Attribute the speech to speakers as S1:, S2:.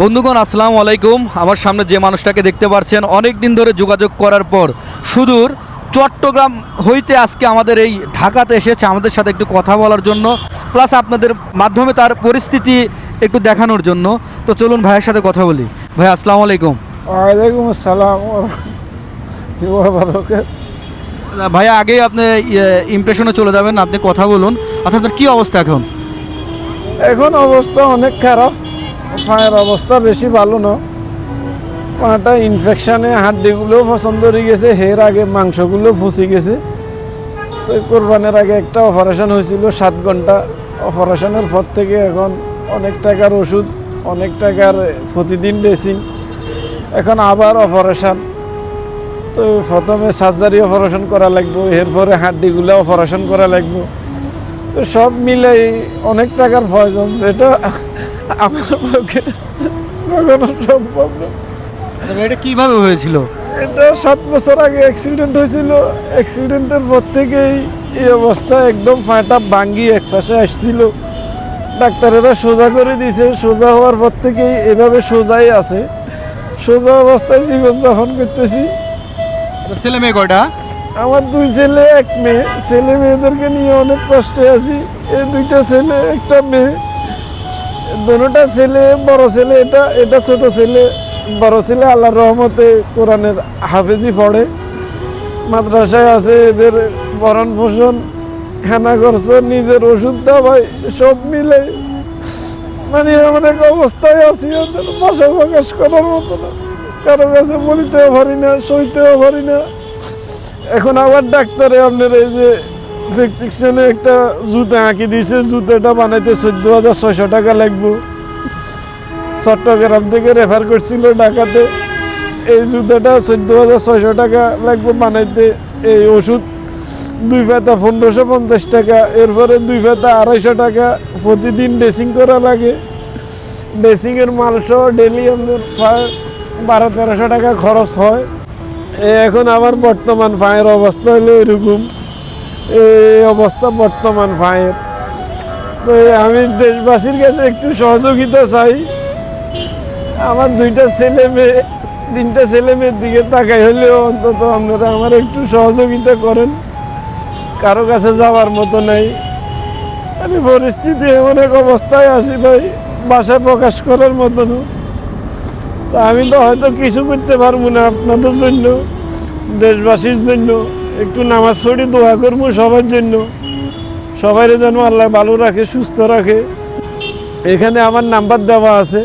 S1: বন্ধুগণ আসসালামু আলাইকুম। আমার সামনে যে মানুষটাকে দেখতে পাচ্ছেন অনেক দিন ধরে যোগাযোগ করার পর সুদূর চট্টগ্রাম হইতে আজকে আমাদের এই ঢাকাতে এসেছে আমাদের সাথে একটু কথা বলার জন্য, প্লাস আপনাদের মাধ্যমে তার পরিস্থিতি একটু দেখানোর জন্য। তো চলুন ভাইয়ের সাথে কথা বলি। ভাই আসসালামু আলাইকুম।
S2: ওয়ালাইকুম আসসালাম
S1: ভাইয়া আগেই আপনি ইমপ্রেশনে চলে যাবেন, আপনি কথা বলুন। আচ্ছা আপনার কী অবস্থা এখন?
S2: এখন অবস্থা অনেক খারাপ, পায়ের অবস্থা বেশি ভালো না। পাটা ইনফেকশনে হাড্ডিগুলো পছন্দ হয়ে গেছে, এর আগে মাংসগুলো ফুসে গেছে। তো কোরবানের আগে একটা অপারেশন হয়েছিল 7 ঘন্টা। অপারেশনের পর থেকে এখন অনেক টাকার ওষুধ, অনেক টাকার প্রতিদিন ড্রেসিং, এখন আবার অপারেশন। তো প্রথমে সার্জারি অপারেশন করা লাগবে, এরপরে হাড্ডিগুলো অপারেশন করা লাগবে। তো সব মিলাই অনেক টাকার প্রয়োজন, সেটা আমার পক্ষে কখনো সম্ভব না।
S1: এটা কীভাবে হয়েছিল?
S2: এটা 7 বছর আগে অ্যাক্সিডেন্ট হয়েছিল। অ্যাক্সিডেন্টের পর থেকেই এই অবস্থা, একদম পাটা ভাঙ্গি এক পাশে আসছিল। ডাক্তারেরা সোজা করে দিয়েছে, সোজা হওয়ার পর থেকেই এভাবে সোজাই আছে। সোজা অবস্থায় জীবনযাপন করতেছি।
S1: ছেলে মেয়ে কয়টা?
S2: আমার 2 ছেলে 1 মেয়ে। ছেলে মেয়েদেরকে নিয়ে অনেক কষ্টে আছি। এই 2টা ছেলে 1টা মেয়ে, দুটোটা ছেলে। বড় ছেলে এটা ছোট ছেলে। বড় ছেলে আল্লাহর রহমতে কোরআনের হাফেজি পড়ে, মাদ্রাসায় আছে। এদের ভরণ পোষণ, খানা খরচ, নিজের ওষুধ দাওয়াই সব মিলে মানে অনেক অবস্থায় আছি, ওদের ভাষা প্রকাশ করার মতো না। কারো কাছে বলতেও পারি না, সইতেও পারি না। এখন আবার ডাক্তারে আপনার এই যে প্রেসক্রিপশনে একটা জুতা আঁকি দিয়েছে, জুতাটা বানাইতে 14,600 টাকা লাগবে। চট্টগ্রাম থেকে রেফার করছিল ঢাকাতে। এই জুতাটা 14,600 টাকা লাগবে বানাইতে। এই ওষুধ 2 পাতা 1550 টাকা, এরপরে 2 পাতা 250 টাকা। প্রতিদিন ড্রেসিং করা লাগে। ড্রেসিংয়ের মালসহ ডেলি আমাদের 1200-1300 টাকা খরচ হয়। এখন আমার বর্তমান পায়ের অবস্থা হলো এরকম, এই অবস্থা বর্তমান পায়ের। তো আমি দেশবাসীর কাছে একটু সহযোগিতা চাই। আমার 2টা ছেলে মেয়ে, 3টা ছেলে মেয়ের দিকে তাকাই হলেও অন্তত আপনারা আমার একটু সহযোগিতা করেন। কারো কাছে যাওয়ার মতো নাই। আমি পরিস্থিতি এমন এক অবস্থায় আছি ভাই, ভাষায় প্রকাশ করার মতো না। তো আমি তো হয়তো কিছু করতে পারবো না আপনাদের জন্য, দেশবাসীর জন্য। একটু নামাজ পড়ি, দোয়া করবো সবার জন্য, সবাই যেন আল্লাহ ভালো রাখে, সুস্থ রাখে। এখানে আমার নাম্বার দেওয়া আছে।